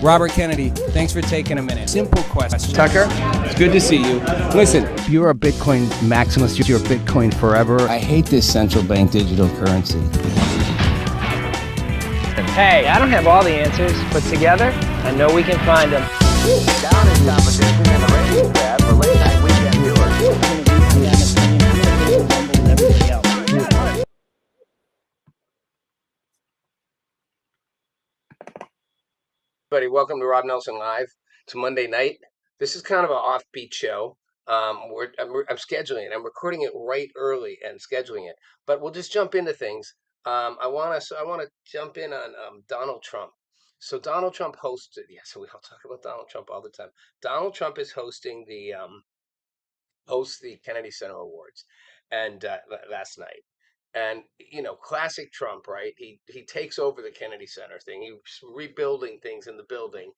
Robert Kennedy, thanks for taking a minute. Simple question. Tucker, it's good to see you. Listen, you're a Bitcoin maximalist. You're Bitcoin forever. I hate this central bank digital currency. Hey, I don't have all the answers, but together, I know we can find them. Down in competition in the ratings tab for late night weekend viewers. Everybody, welcome to Rob Nelson Live. It's Monday night. This is kind of an offbeat show. I'm scheduling it. I'm recording it right early and scheduling it. But we'll just jump into things. I want to jump in on Donald Trump. So Donald Trump hosted. Yeah, so we all talk about Donald Trump all the time. Donald Trump is hosting the Kennedy Center Awards, and last night. And classic Trump, right? He takes over the Kennedy Center thing. He's rebuilding things in the building,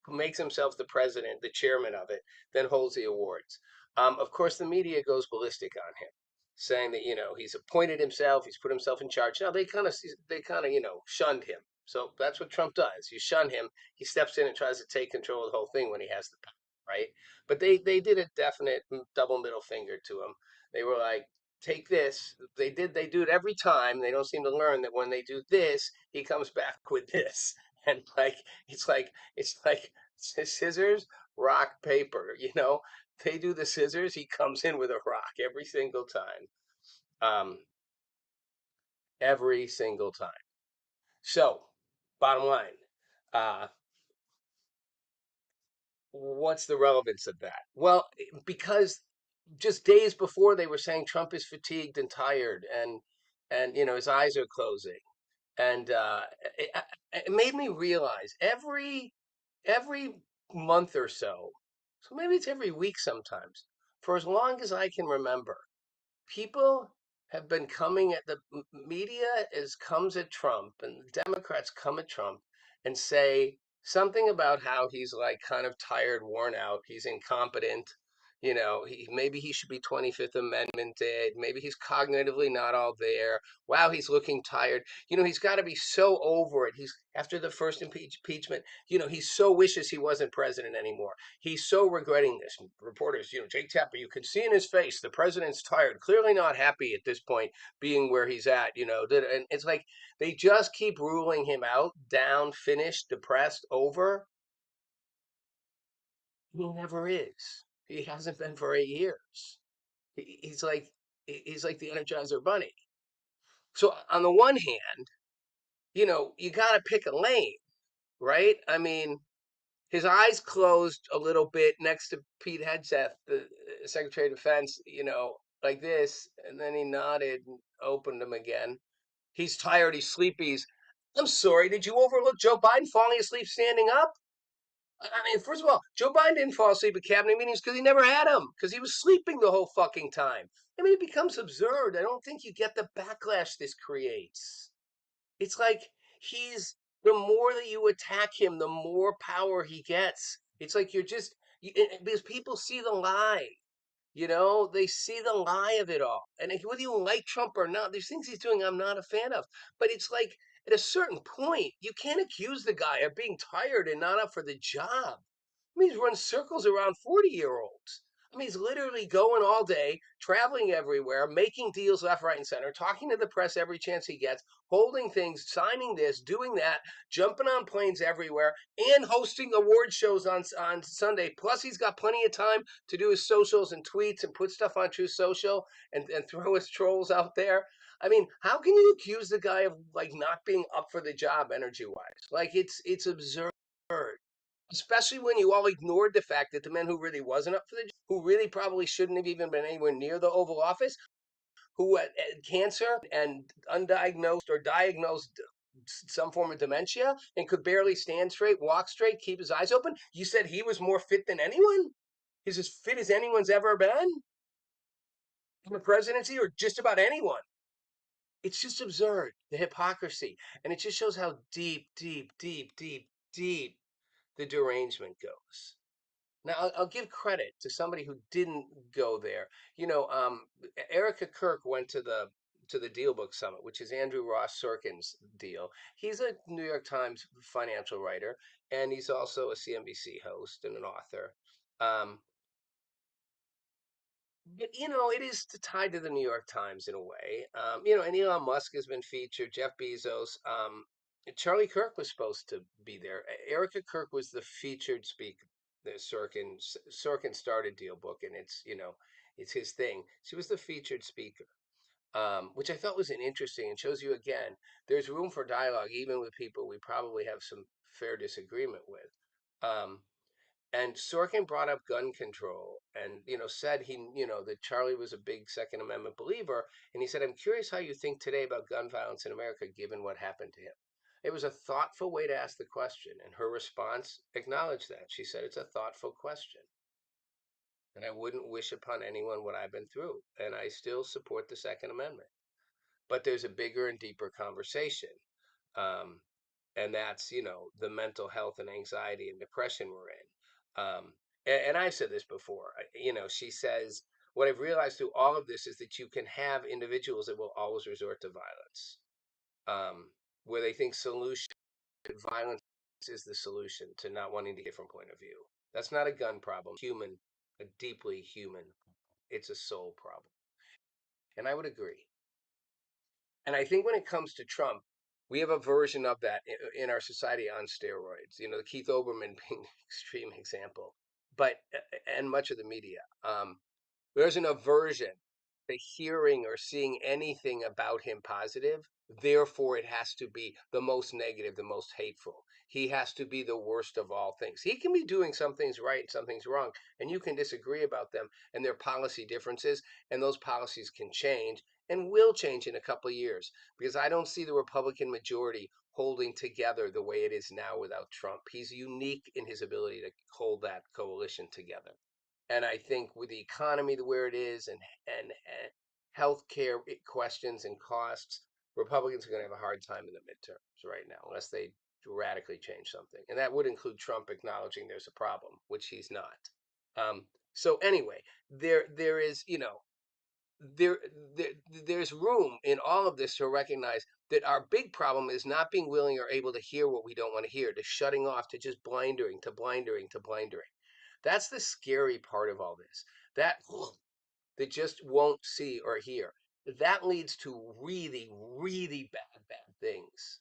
makes himself the president, the chairman of it, then holds the awards. Of course, the media goes ballistic on him, saying that he's appointed himself, he's put himself in charge. Now they kind of shunned him. So that's what Trump does. You shun him, he steps in and tries to take control of the whole thing when he has the power, right? But they did a definite double middle finger to him. They were like, take this. They do it every time. They don't seem to learn that when they do this, he comes back with this. And it's like scissors, rock, paper. They do the scissors, he comes in with a rock every single time. Every single time. So, bottom line, what's the relevance of that? Well, because just days before they were saying Trump is fatigued and tired, and his eyes are closing, and it made me realize every month or so maybe it's every week sometimes, for as long as I can remember, people have been coming at the media comes at Trump, and the Democrats come at Trump and say something about how he's like kind of tired, worn out, he's incompetent. Maybe he should be 25th Amendmented. Maybe he's cognitively not all there. Wow, he's looking tired. He's got to be so over it. He's after the first impeachment. He so wishes he wasn't president anymore. He's so regretting this. Reporters, Jake Tapper, you could see in his face the president's tired, clearly not happy at this point, being where he's at. And it's like they just keep ruling him out, down, finished, depressed, over. He never is. He hasn't been for 8 years. He's like the Energizer Bunny. So on the one hand, you got to pick a lane, right? I mean, his eyes closed a little bit next to Pete Hegseth, the Secretary of Defense, like this, and then he nodded and opened them again. He's tired. He's sleepy. I'm sorry. Did you overlook Joe Biden falling asleep standing up? I mean, first of all, Joe Biden didn't fall asleep at cabinet meetings because he never had them, because he was sleeping the whole fucking time. I mean, it becomes absurd. I don't think you get the backlash this creates. It's like the more that you attack him, the more power he gets. It's like because people see the lie. They see the lie of it all. And whether you like Trump or not, there's things he's doing I'm not a fan of. But it's like at a certain point, you can't accuse the guy of being tired and not up for the job. I mean, he's run circles around 40-year-olds. I mean, he's literally going all day, traveling everywhere, making deals left, right, and center, talking to the press every chance he gets, holding things, signing this, doing that, jumping on planes everywhere, and hosting award shows on Sunday. Plus, he's got plenty of time to do his socials and tweets and put stuff on True Social and throw his trolls out there. I mean, how can you accuse the guy of like not being up for the job energy-wise? Like it's absurd. Especially when you all ignored the fact that the man who really wasn't up for the job, who really probably shouldn't have even been anywhere near the Oval Office, who had cancer and undiagnosed or diagnosed some form of dementia and could barely stand straight, walk straight, keep his eyes open. You said he was more fit than anyone? He's as fit as anyone's ever been in the presidency, or just about anyone. It's just absurd, the hypocrisy. And it just shows how deep, deep, deep, deep, deep the derangement goes. Now, I'll give credit to somebody who didn't go there. Erica Kirk went to to the Deal Book Summit, which is Andrew Ross Sorkin's deal. He's a New York Times financial writer, and he's also a CNBC host and an author. Um, but it is tied to the New York Times in a way. And Elon Musk has been featured, Jeff Bezos. Charlie Kirk was supposed to be there. Erica Kirk was the featured speaker. The Sorkin started Deal Book, and it's his thing. She was the featured speaker, which I thought was an interesting and shows you again there's room for dialogue even with people we probably have some fair disagreement with. Um, and Sorkin brought up gun control and, said that Charlie was a big Second Amendment believer. And he said, I'm curious how you think today about gun violence in America, given what happened to him. It was a thoughtful way to ask the question. And her response acknowledged that. She said, it's a thoughtful question. And I wouldn't wish upon anyone what I've been through. And I still support the Second Amendment. But there's a bigger and deeper conversation. Um, and that's the mental health and anxiety and depression we're in. And I've said this before. She says what I've realized through all of this is that you can have individuals that will always resort to violence, where they think violence is the solution to not wanting to get a different point of view. That's not a gun problem. A deeply human. It's a soul problem, and I would agree. And I think when it comes to Trump, we have a version of that in our society on steroids. Keith Olbermann being the extreme example, but and much of the media. There's an aversion to hearing or seeing anything about him positive. Therefore, it has to be the most negative, the most hateful. He has to be the worst of all things. He can be doing some things right and some things wrong, and you can disagree about them and their policy differences, and those policies can change and will change in a couple of years because I don't see the Republican majority holding together the way it is now without Trump. He's unique in his ability to hold that coalition together. And I think with the economy the where it is and healthcare questions and costs, Republicans are going to have a hard time in the midterms right now unless they radically change something. And that would include Trump acknowledging there's a problem, which he's not. So anyway, there is there, there there's room in all of this to recognize that our big problem is not being willing or able to hear what we don't want to hear, to shutting off, to just blindering, to blindering, to blindering. That's the scary part of all this. That that just won't see or hear. That leads to really, really bad things.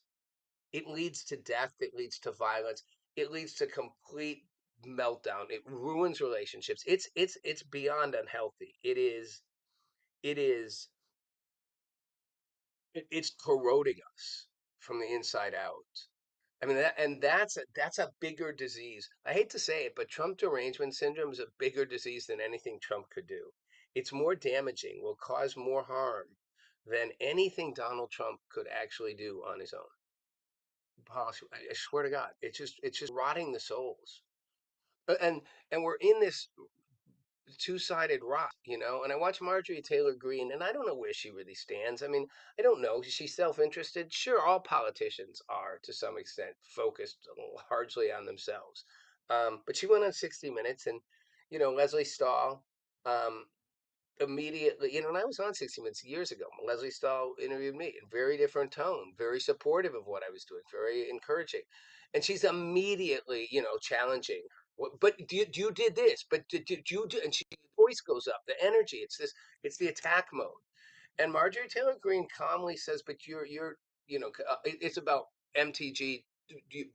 It leads to death. It leads to violence. It leads to complete meltdown. It ruins relationships. It's beyond unhealthy. It is it's corroding us from the inside out. I mean, that's a bigger disease. I hate to say it, but Trump derangement syndrome is a bigger disease than anything Trump could do. It's more damaging, will cause more harm than anything Donald Trump could actually do on his own. Policy, I swear to God, it's just rotting the souls. And we're in this two-sided rock. And I watch Marjorie Taylor Greene, and I don't know where she really stands. I mean, I don't know. Is she self-interested? Sure, all politicians are to some extent focused largely on themselves. But she went on 60 Minutes, and Leslie Stahl um, immediately, and I was on 60 Minutes years ago. Leslie Stahl interviewed me in very different tone, very supportive of what I was doing, very encouraging. And she's immediately, challenging. But you did this, but did you do? And the voice goes up, the energy. It's the attack mode. And Marjorie Taylor Greene calmly says, "But it's about MTG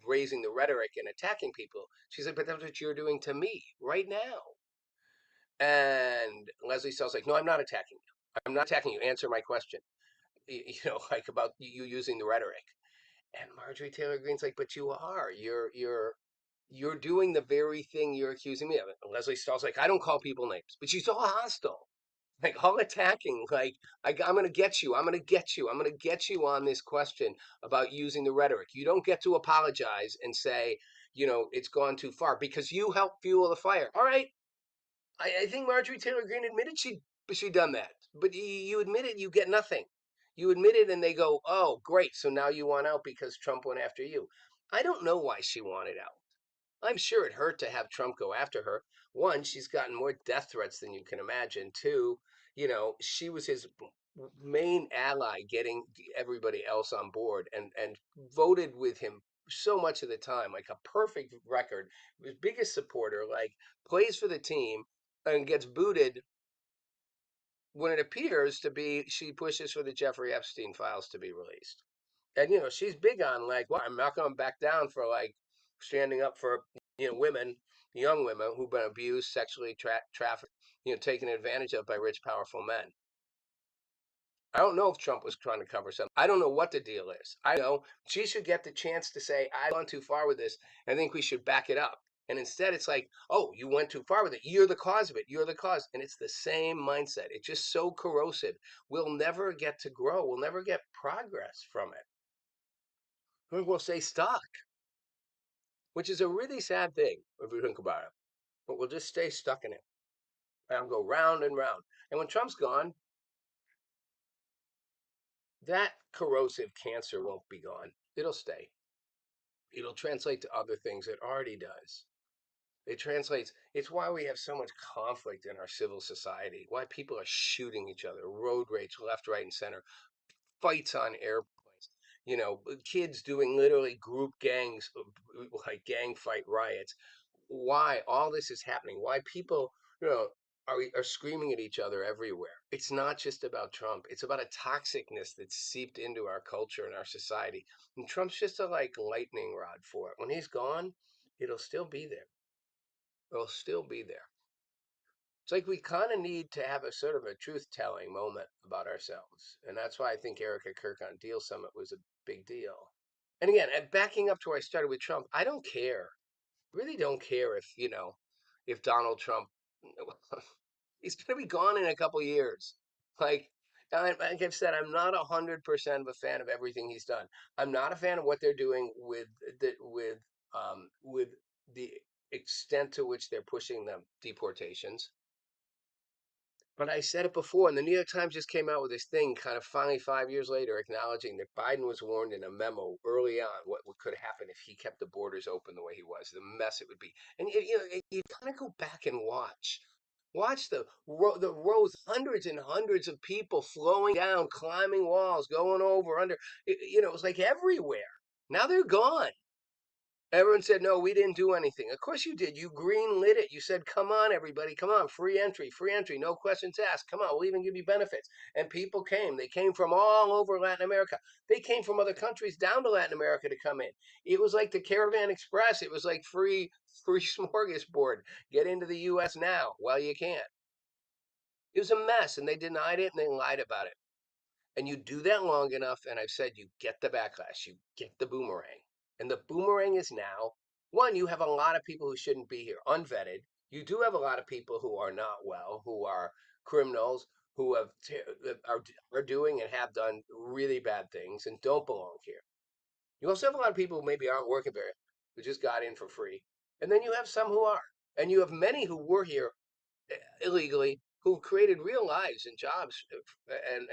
raising the rhetoric and attacking people." She's like, "But that's what you're doing to me right now." And Leslie Stahl's like, "No, I'm not attacking you. I'm not attacking you. Answer my question." Like about you using the rhetoric. And Marjorie Taylor Greene's like, "But you are. You're doing the very thing you're accusing me of." And Leslie Stahl's like, "I don't call people names," but she's all hostile, like all attacking. Like, I'm going to get you. I'm going to get you. I'm going to get you on this question about using the rhetoric. You don't get to apologize and say, it's gone too far because you helped fuel the fire. All right, I think Marjorie Taylor Greene admitted she done that, but you admit it, you get nothing. You admit it, and they go, "Oh, great! So now you want out because Trump went after you." I don't know why she wanted out. I'm sure it hurt to have Trump go after her. One, she's gotten more death threats than you can imagine. Two, she was his main ally getting everybody else on board and voted with him so much of the time, like a perfect record. His biggest supporter, like plays for the team and gets booted when it appears to be she pushes for the Jeffrey Epstein files to be released. And she's big on like, well, I'm not going to back down for like standing up for women, young women who've been abused, sexually trafficked, taken advantage of by rich, powerful men. I don't know if Trump was trying to cover something. I don't know what the deal is. I know she should get the chance to say, I've gone too far with this. I think we should back it up. And instead, it's like, oh, you went too far with it. You're the cause of it. You're the cause. And it's the same mindset. It's just so corrosive. We'll never get to grow. We'll never get progress from it. We'll stay stuck, which is a really sad thing if you think about it. But we'll just stay stuck in it. And I'll go round and round. And when Trump's gone, that corrosive cancer won't be gone. It'll stay. It'll translate to other things. It already does. It translates. It's why we have so much conflict in our civil society, why people are shooting each other, road rage left, right, and center, fights on airplanes, kids doing literally group gangs, like gang fight riots. Why all this is happening, why people, are screaming at each other everywhere. It's not just about Trump. It's about a toxicness that's seeped into our culture and our society. And Trump's just a like lightning rod for it. When he's gone, it'll still be there. It'll still be there. It's like we kind of need to have a sort of a truth-telling moment about ourselves. And that's why I think Erica Kirk on Deal Summit was a big deal. And again, backing up to where I started with Trump, I don't care. Really don't care if Donald Trump, he's going to be gone in a couple years. Like, like I've said, I'm not 100% of a fan of everything he's done. I'm not a fan of what they're doing with the extent to which they're pushing the deportations. But I said it before, and the New York Times just came out with this thing, kind of finally 5 years later, acknowledging that Biden was warned in a memo early on what could happen if he kept the borders open the way he was, the mess it would be. And you kind of go back and watch the rows, hundreds and hundreds of people flowing down, climbing walls, going over, under. It was like everywhere. Now they're gone. Everyone said, no, we didn't do anything. Of course you did. You green lit it. You said, come on, everybody, come on, free entry, no questions asked. Come on, we'll even give you benefits. And people came. They came from all over Latin America. They came from other countries down to Latin America to come in. It was like the Caravan Express. It was like free smorgasbord. Get into the U.S. now while you can. It was a mess, and they denied it, and they lied about it. And you do that long enough, and I've said you get the backlash, you get the boomerang. And the boomerang is now, one, you have a lot of people who shouldn't be here, unvetted. You do have a lot of people who are not well, who are criminals, who are doing and have done really bad things and don't belong here. You also have a lot of people who maybe aren't working very, who just got in for free. And then you have some who are. And you have many who were here illegally, who created real lives and jobs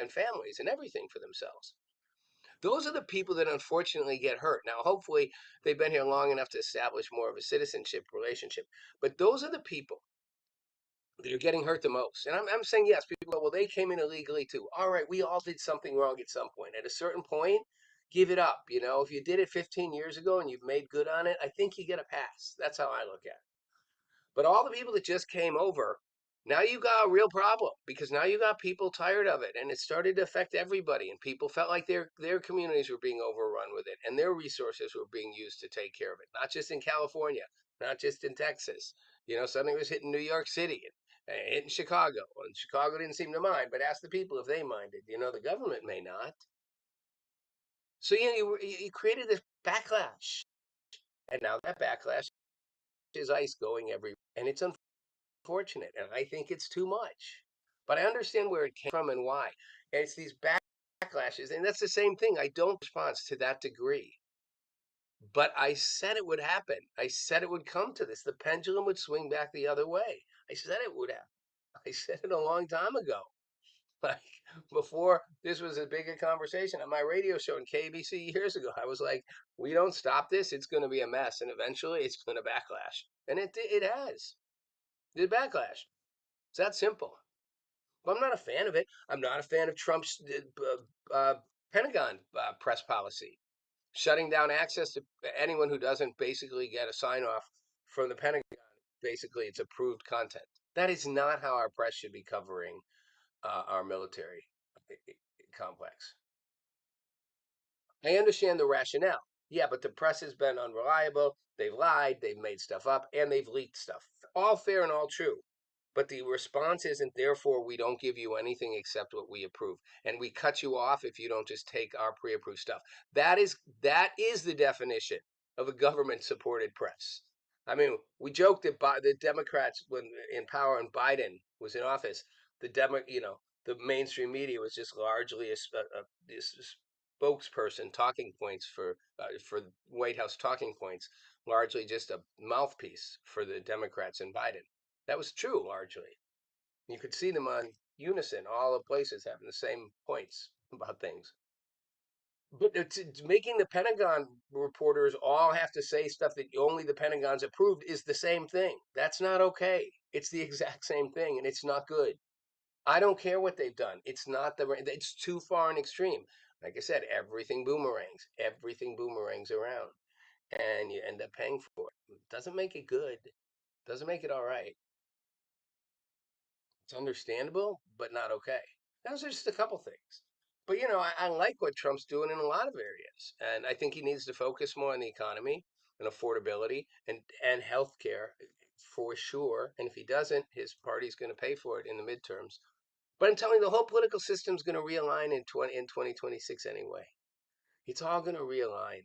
and families and everything for themselves. Those are the people that unfortunately get hurt. Now, hopefully, they've been here long enough to establish more of a citizenship relationship. But those are the people that are getting hurt the most. And I'm saying, yes, people go, well, they came in illegally too. All right, we all did something wrong at some point. At a certain point, give it up. If you did it 15 years ago and you've made good on it, I think you get a pass. That's how I look at it. But all the people that just came over, now you got a real problem, because now you got people tired of it, and it started to affect everybody, and people felt like their communities were being overrun with it, and their resources were being used to take care of it. Not just in California, not just in Texas. Suddenly it was hitting New York City and hitting Chicago, and Chicago didn't seem to mind. But ask the people if they minded. The government may not. So you created this backlash, and now that backlash is ice going everywhere, and it's unfortunate, and I think it's too much. But I understand where it came from and why. And it's these backlashes, and that's the same thing. I don't respond to that degree. But I said it would happen. I said it would come to this. The pendulum would swing back the other way. I said it would happen. I said it a long time ago. Like before this was as big a conversation on my radio show in KBC years ago. I was like, we don't stop this, it's going to be a mess, and eventually it's going to backlash. And it has. It backlash. It's that simple. Well, I'm not a fan of it. I'm not a fan of Trump's Pentagon press policy, shutting down access to anyone who doesn't basically get a sign off from the Pentagon. Basically, it's approved content. That is not how our press should be covering our military complex. I understand the rationale. Yeah, but the press has been unreliable. They've lied, they've made stuff up, and they've leaked stuff. All fair and all true. But the response isn't, therefore, we don't give you anything except what we approve. And we cut you off if you don't just take our pre approved stuff. That is the definition of a government supported press. I mean, we joked that the Democrats, when in power and Biden was in office, the mainstream media was just largely a spokesperson, talking points for White House talking points, largely just a mouthpiece for the Democrats and Biden. That was true largely. You could see them on unison, all the places having the same points about things. But it's making the Pentagon reporters all have to say stuff that only the Pentagon's approved is the same thing. That's not okay. It's the exact same thing, and it's not good. I don't care what they've done. It's too far and extreme. Like I said, everything boomerangs around, and you end up paying for it. Doesn't make it good. Doesn't make it all right. It's understandable, but not okay. Those are just a couple things. But I like what Trump's doing in a lot of areas, and I think he needs to focus more on the economy and affordability and healthcare for sure. And if he doesn't, his party's going to pay for it in the midterms. But I'm telling you, the whole political system's going to realign in 2026 anyway. It's all going to realign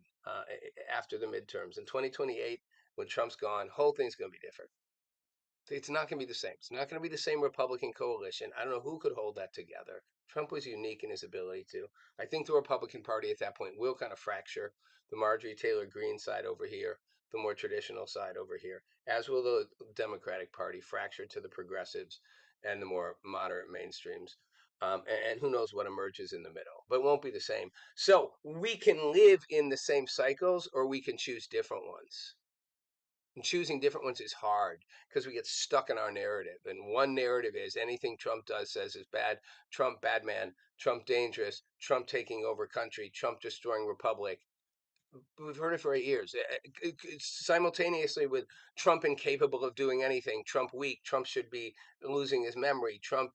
after the midterms. In 2028, when Trump's gone, whole thing's going to be different. It's not going to be the same. It's not going to be the same Republican coalition. I don't know who could hold that together. Trump was unique in his ability to. I think the Republican Party at that point will kind of fracture. The Marjorie Taylor Greene side over here, the more traditional side over here, as will the Democratic Party fracture to the progressives and the more moderate mainstreams. And who knows what emerges in the middle, but it won't be the same. So we can live in the same cycles or we can choose different ones. And choosing different ones is hard because we get stuck in our narrative. And one narrative is anything Trump does, says is bad. Trump, bad man. Trump, dangerous. Trump taking over country. Trump destroying republic. We've heard it for 8 years. Simultaneously with Trump incapable of doing anything, Trump weak, Trump should be losing his memory, Trump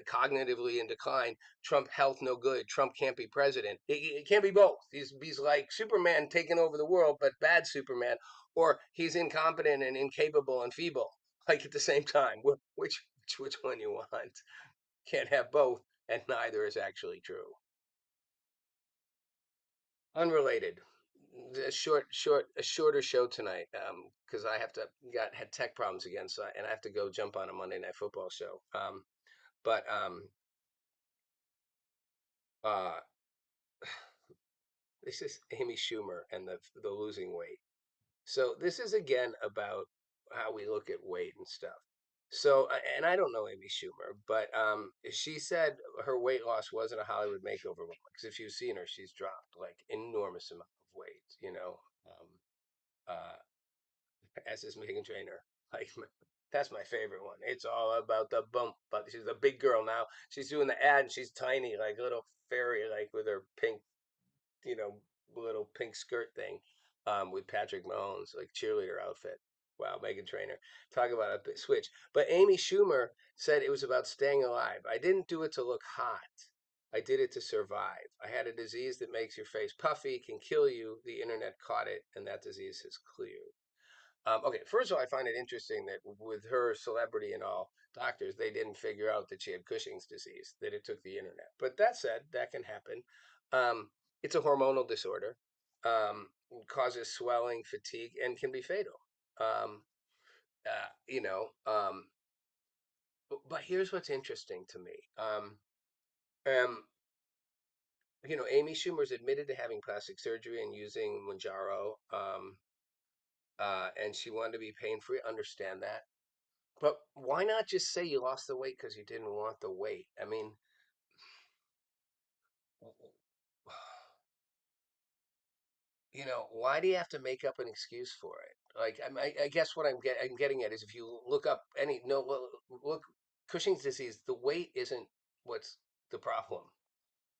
cognitively in decline, Trump health no good, Trump can't be president. It can't be both. He's like Superman taking over the world, but bad Superman, or he's incompetent and incapable and feeble, like at the same time. Which one you want? Can't have both, and neither is actually true. Unrelated. A shorter show tonight. Because I have to had tech problems again, and I have to go jump on a Monday Night Football show. But uh, this is Amy Schumer and the losing weight. So this is again about how we look at weight and stuff. So, and I don't know Amy Schumer, but she said her weight loss wasn't a Hollywood makeover moment. Because if you've seen her, she's dropped like enormous amount of weight. Uh, as is Megan Trainor. Like that's my favorite one. It's all about the bump. But she's a big girl now. She's doing the ad, and she's tiny, like little fairy, like with her pink, you know, little pink skirt thing, with Patrick Mahomes, like cheerleader outfit. Wow, Megan Trainor. Talk about a switch. But Amy Schumer said it was about staying alive. I didn't do it to look hot. I did it to survive. I had a disease that makes your face puffy, can kill you. The internet caught it, and that disease has cleared. Okay, first of all, I find it interesting that with her celebrity and all, doctors, they didn't figure out that she had Cushing's disease, that it took the internet. But that said, that can happen. It's a hormonal disorder, causes swelling, fatigue, and can be fatal. Um, uh, you know, um, but here's what's interesting to me. Um, Amy Schumer's admitted to having plastic surgery and using Manjaro, and she wanted to be pain free. Understand that. But why not just say you lost the weight because you didn't want the weight? I mean, why do you have to make up an excuse for it? Like, I guess what I'm getting at is if you look up any no look Cushing's disease, the weight isn't what's the problem.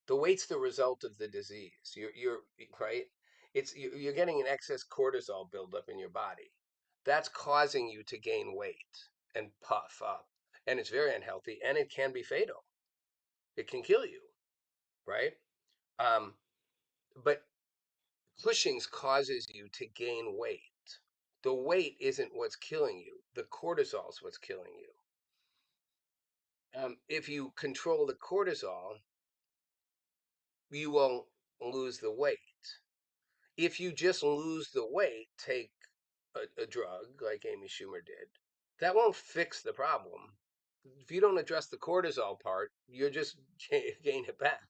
The weight's the result of the disease. You're right. You're getting an excess cortisol buildup in your body. That's causing you to gain weight and puff up, and it's very unhealthy, and it can be fatal. It can kill you, right? Um, but Cushing's causes you to gain weight. The weight isn't what's killing you. The cortisol is what's killing you. If you control the cortisol, you won't lose the weight. If you just lose the weight, take a drug like Amy Schumer did, that won't fix the problem. If you don't address the cortisol part, you're just gain it back.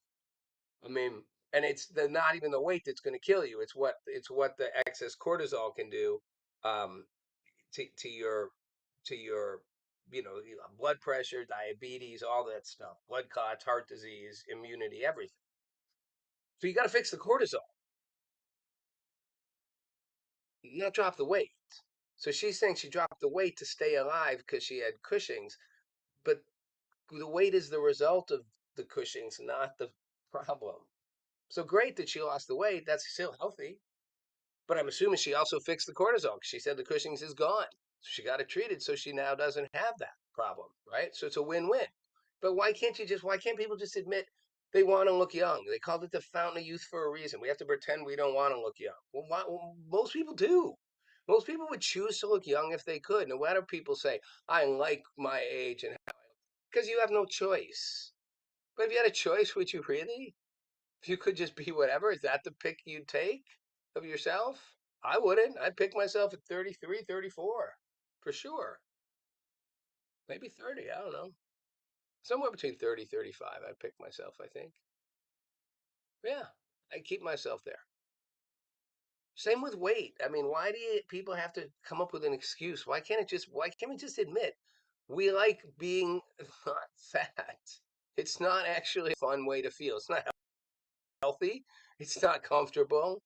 I mean, and it's not even the weight that's going to kill you. It's what the excess cortisol can do um, to your blood pressure, diabetes, all that stuff, blood clots, heart disease, immunity, everything. So you got to fix the cortisol, not drop the weight. So she's saying she dropped the weight to stay alive because she had Cushing's, but the weight is the result of the Cushing's, not the problem. So great that she lost the weight. That's still healthy. But I'm assuming she also fixed the cortisol because she said the Cushing's is gone. So she got it treated so she now doesn't have that problem, right? So it's a win-win. But why can't people just admit they want to look young? They called it the fountain of youth for a reason. We have to pretend we don't want to look young. Well, most people do. Most people would choose to look young if they could. No matter people say, I like my age and because you have no choice. But if you had a choice, would you really? If you could just be whatever, is that the pick you'd take of yourself? I wouldn't. I'd pick myself at 33, 34, for sure. Maybe 30, I don't know. Somewhere between 30, 35, I'd pick myself, I think. Yeah, I'd keep myself there. Same with weight. I mean, why do people have to come up with an excuse? Why can't we just admit we like being not fat? It's not actually a fun way to feel. It's not healthy. It's not comfortable.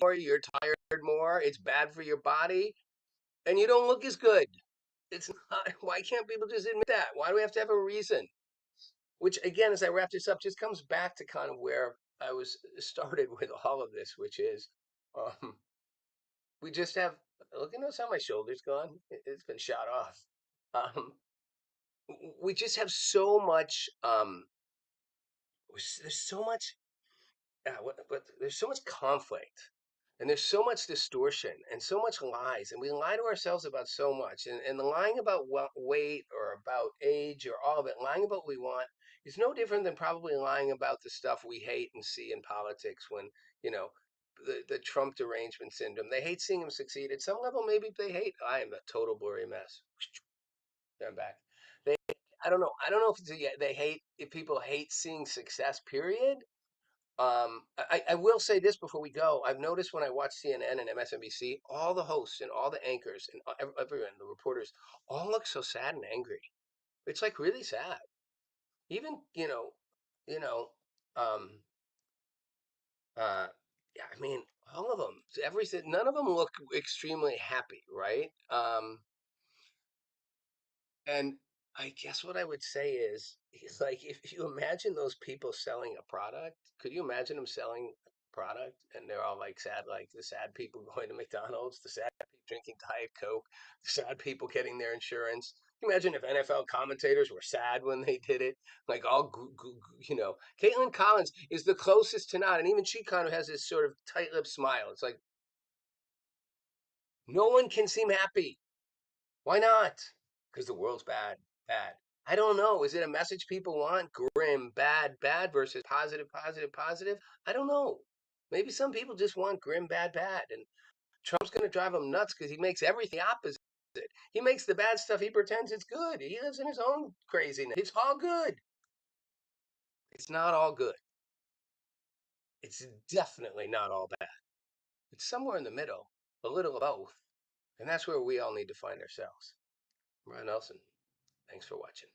Or you're tired more. It's bad for your body, and you don't look as good. It's not. Why can't people just admit that? Why do we have to have a reason? Which, again, as I wrap this up, just comes back to kind of where I was started with all of this, which is, um, we just have. Look, notice how my shoulder's gone. It's been shot off. Um, we just have so much. There's so much there's so much conflict and there's so much distortion and so much lies, and we lie to ourselves about so much, and the lying about weight or about age or all of it, lying about what we want is no different than probably lying about the stuff we hate and see in politics when you know the Trump derangement syndrome. They hate seeing him succeed. At some level, maybe they hate I am a total blurry mess. I'm back. They I don't know if they hate if people hate seeing success, period. I will say this before we go. I've noticed when I watch CNN and MSNBC, all the hosts and all the anchors and everyone, the reporters, all look so sad and angry. It's like really sad. Even you know, um, yeah. I mean, all of them, everything. None of them look extremely happy, right? And I guess what I would say is, it's like if you imagine those people selling a product, could you imagine them selling a product and they're all like sad, like the sad people going to McDonald's, the sad people drinking Diet Coke, the sad people getting their insurance. Can you imagine if NFL commentators were sad when they did it? Like all, Caitlin Collins is the closest to not, and even she kind of has this sort of tight-lipped smile. It's like no one can seem happy. Why not? Because the world's bad, bad. I don't know. Is it a message people want? Grim, bad, bad versus positive, positive, positive? I don't know. Maybe some people just want grim, bad, bad. And Trump's going to drive them nuts because he makes everything opposite. He makes the bad stuff, he pretends it's good. He lives in his own craziness. It's all good. It's not all good. It's definitely not all bad. It's somewhere in the middle, a little of both. And that's where we all need to find ourselves. I'm Ron Nelson. Thanks for watching.